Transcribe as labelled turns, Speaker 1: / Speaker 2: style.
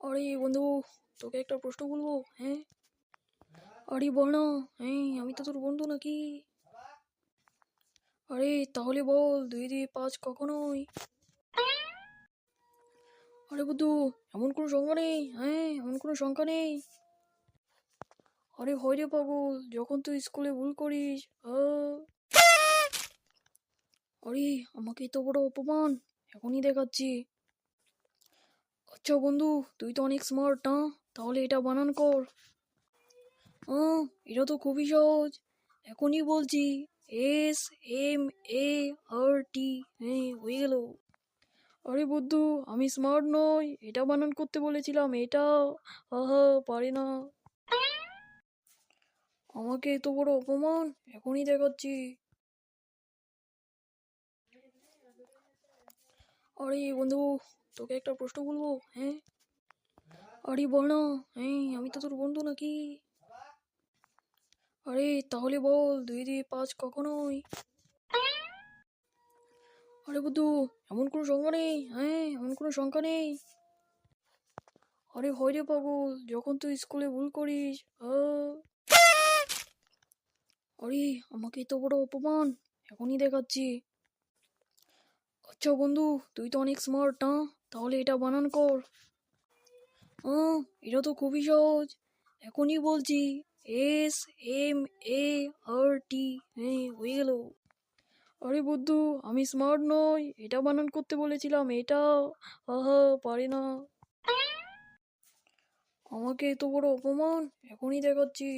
Speaker 1: আরে বন্ধু, তোকে একটা প্রশ্ন বলবো? হ্যাঁ, আরে বল না। হ্যাঁ, আমি তো তোর বন্ধু নাকি? আরে তাহলে বল, 2 2 5 কখনোই। আরে বন্ধু, এমন কোনো সংখ্যা নেই। হ্যাঁ, এমন কোনো সংখ্যা নেই। আরে হয় রে পাগল, যখন তুই স্কুলে ভুল করিস। আহ, আরে আমাকে এত বড় অপমান এখনই দেখাচ্ছি। আচ্ছা বন্ধু, তুই তো অনেক স্মার্ট না? তাহলে এটা বানান কর। এটা তো খুবই সহজ, এখনই বলছি। SMART। হ্যাঁ, হয়ে গেল। আরে বুদ্ধু, আমি স্মার্ট নই, এটা বানান করতে বলেছিলাম, এটা। আহা, পারে না। আমাকে এত বড় অপমান এখনই দেখাচ্ছি। আরে বন্ধু, তোকে একটা প্রশ্ন বলবো? হ্যাঁ, আরে বল না। হ্যাঁ, আমি তো তোর বন্ধু নাকি? আরে তাহলে বল, 2 2 5 কখনোই। আরে বুদ্ধু, এমন কোনো সংখ্যা নেই। হ্যাঁ, এমন কোনো সংখ্যা নেই। আরে হয় রে পাগল, যখন তুই স্কুলে ভুল করিস। আহ, আরে আমাকে এত বড় অপমান এখনই দেখাচ্ছি। আচ্ছা বন্ধু, তুই তো অনেক স্মার্ট না? তাহলে এটা বানান কর। এটা তো খুবই সহজ, এখনই বলছি। SMART। হ্যাঁ, হয়ে গেল। আরে বুদ্ধু, আমি স্মার্ট নই, এটা বানান করতে বলেছিলাম, এটা। আহা, পারে না। আমাকে এত বড় অপমান এখনই দেখাচ্ছি।